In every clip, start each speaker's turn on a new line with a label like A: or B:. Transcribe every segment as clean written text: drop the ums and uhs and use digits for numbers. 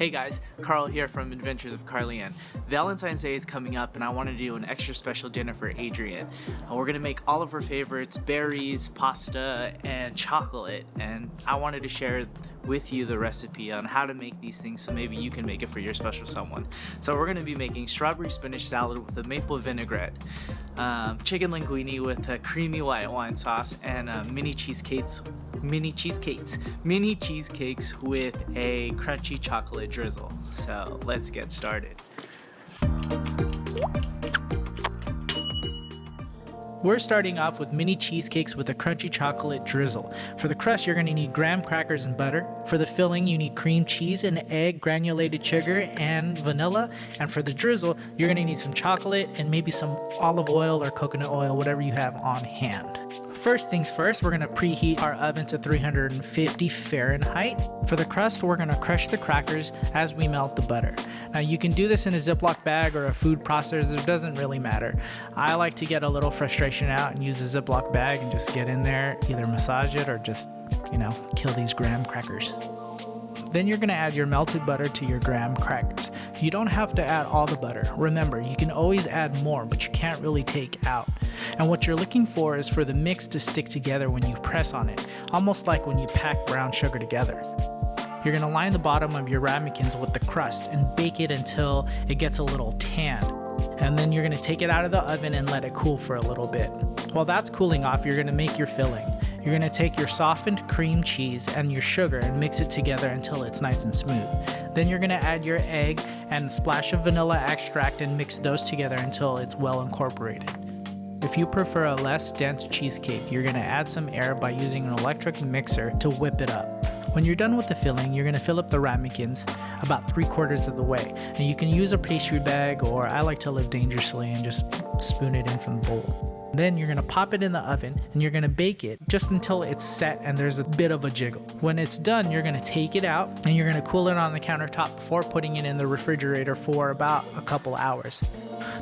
A: Hey guys, Carl here from Adventures of Carlienne. Valentine's Day is coming up and I wanted to do an extra special dinner for Adrienne. We're gonna make all of her favorites, berries, pasta, and chocolate, and I wanted to share with you the recipe on how to make these things so maybe you can make it for your special someone. So we're gonna be making strawberry spinach salad with a maple vinaigrette, chicken linguini with a creamy white wine sauce, and mini cheesecakes with a crunchy chocolate drizzle. So let's get started. We're starting off with mini cheesecakes with a crunchy chocolate drizzle. For the crust, you're going to need graham crackers and butter. For the filling, you need cream cheese, an egg, granulated sugar, and vanilla. And for the drizzle, you're going to need some chocolate and maybe some olive oil or coconut oil, whatever you have on hand. First things first, we're going to preheat our oven to 350 Fahrenheit. For the crust, we're going to crush the crackers as we melt the butter. Now you can do this in a Ziploc bag or a food processor, it doesn't really matter. I like to get a little frustration out and use a Ziploc bag and just get in there, either massage it or just, kill these graham crackers. Then you're going to add your melted butter to your graham crackers. You don't have to add all the butter. Remember, you can always add more, but you can't really take out. And what you're looking for is for the mix to stick together when you press on it, almost like when you pack brown sugar together. You're going to line the bottom of your ramekins with the crust and bake it until it gets a little tanned. And then you're going to take it out of the oven and let it cool for a little bit. While that's cooling off, you're going to make your filling. You're going to take your softened cream cheese and your sugar and mix it together until it's nice and smooth. Then you're going to add your egg and a splash of vanilla extract and mix those together until it's well incorporated. If you prefer a less dense cheesecake, you're going to add some air by using an electric mixer to whip it up. When you're done with the filling, you're going to fill up the ramekins about 3/4 of the way. And you can use a pastry bag, or I like to live dangerously and just spoon it in from the bowl. Then you're going to pop it in the oven and you're going to bake it just until it's set and there's a bit of a jiggle. When it's done, you're going to take it out and you're going to cool it on the countertop before putting it in the refrigerator for about a couple hours.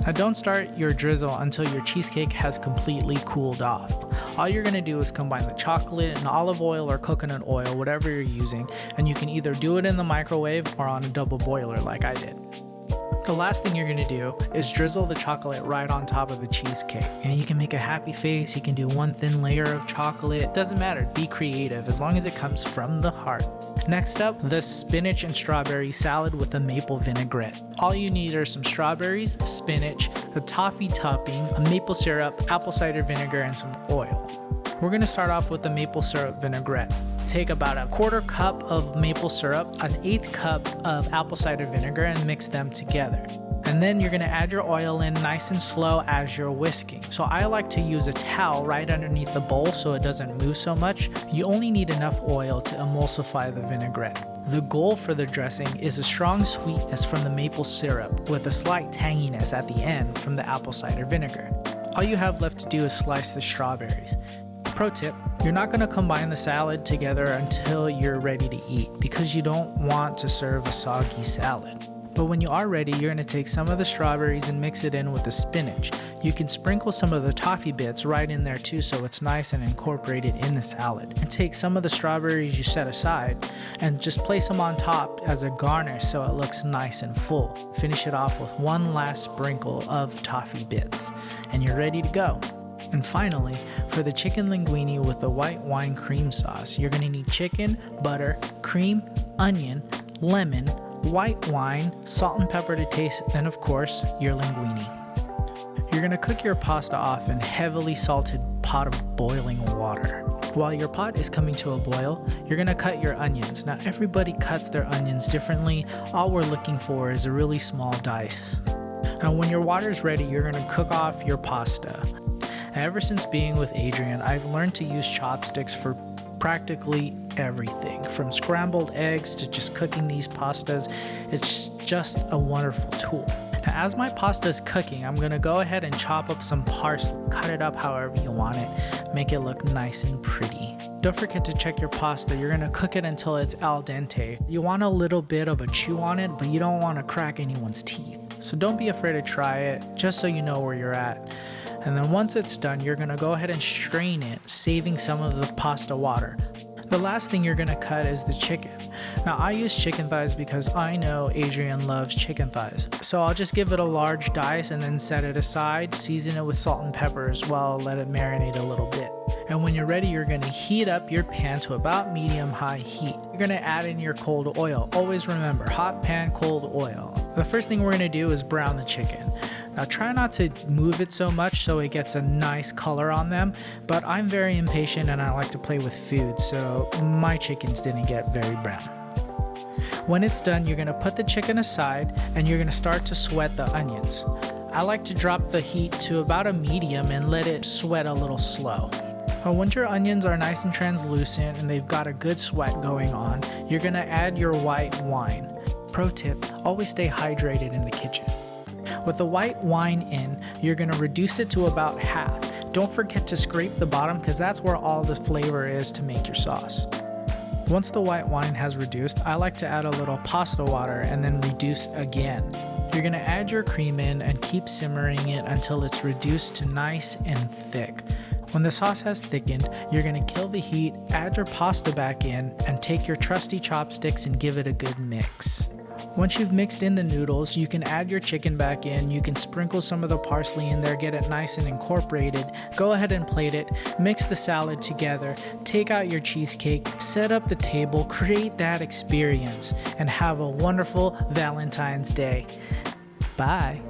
A: Now don't start your drizzle until your cheesecake has completely cooled off. All you're going to do is combine the chocolate and olive oil or coconut oil, whatever you're using, and you can either do it in the microwave or on a double boiler like I did. The last thing you're going to do is drizzle the chocolate right on top of the cheesecake. And you can make a happy face, you can do one thin layer of chocolate, it doesn't matter, be creative as long as it comes from the heart. Next up, the spinach and strawberry salad with a maple vinaigrette. All you need are some strawberries, spinach, a toffee topping, a maple syrup, apple cider vinegar, and some oil. We're going to start off with the maple syrup vinaigrette. Take about a 1/4 cup of maple syrup, an 1/8 cup of apple cider vinegar, and mix them together. And then you're going to add your oil in nice and slow as you're whisking. So I like to use a towel right underneath the bowl so it doesn't move so much. You only need enough oil to emulsify the vinaigrette. The goal for the dressing is a strong sweetness from the maple syrup with a slight tanginess at the end from the apple cider vinegar. All you have left to do is slice the strawberries. Pro tip, you're not going to combine the salad together until you're ready to eat because you don't want to serve a soggy salad. But when you are ready, you're going to take some of the strawberries and mix it in with the spinach. You can sprinkle some of the toffee bits right in there too so it's nice and incorporated in the salad. And take some of the strawberries you set aside and just place them on top as a garnish so it looks nice and full. Finish it off with one last sprinkle of toffee bits and you're ready to go. And finally, for the chicken linguini with the white wine cream sauce, you're going to need chicken, butter, cream, onion, lemon, white wine, salt and pepper to taste, and of course, your linguini. You're going to cook your pasta off in heavily salted pot of boiling water. While your pot is coming to a boil, you're going to cut your onions. Now everybody cuts their onions differently. All we're looking for is a really small dice. Now when your water's ready, you're going to cook off your pasta. Ever since being with Adrienne, I've learned to use chopsticks for practically everything, from scrambled eggs to just cooking these pastas. It's just a wonderful tool. Now, as my pasta is cooking, I'm going to go ahead and chop up some parsley, cut it up however you want it, make it look nice and pretty. Don't forget to check your pasta. You're going to cook it until it's al dente. You want a little bit of a chew on it, but you don't want to crack anyone's teeth. So don't be afraid to try it, just so you know where you're at. And then once it's done, you're going to go ahead and strain it, saving some of the pasta water. The last thing you're gonna cut is the chicken. Now I use chicken thighs because I know Adrian loves chicken thighs. So I'll just give it a large dice and then set it aside, season it with salt and pepper as well, let it marinate a little bit. And when you're ready, you're gonna heat up your pan to about medium-high heat. You're gonna add in your cold oil. Always remember, hot pan, cold oil. The first thing we're gonna do is brown the chicken. Now try not to move it so much so it gets a nice color on them, but I'm very impatient and I like to play with food, so my chickens didn't get very brown. When it's done, you're gonna put the chicken aside and you're gonna start to sweat the onions. I like to drop the heat to about a medium and let it sweat a little slow. Once your onions are nice and translucent and they've got a good sweat going on, you're gonna add your white wine. Pro tip, always stay hydrated in the kitchen. With the white wine in, you're gonna reduce it to about half. Don't forget to scrape the bottom because that's where all the flavor is to make your sauce. Once the white wine has reduced, I like to add a little pasta water and then reduce again. You're gonna add your cream in and keep simmering it until it's reduced to nice and thick. When the sauce has thickened, you're gonna kill the heat, add your pasta back in, and take your trusty chopsticks and give it a good mix. Once you've mixed in the noodles, you can add your chicken back in, you can sprinkle some of the parsley in there, get it nice and incorporated, go ahead and plate it, mix the salad together, take out your cheesecake, set up the table, create that experience, and have a wonderful Valentine's Day. Bye.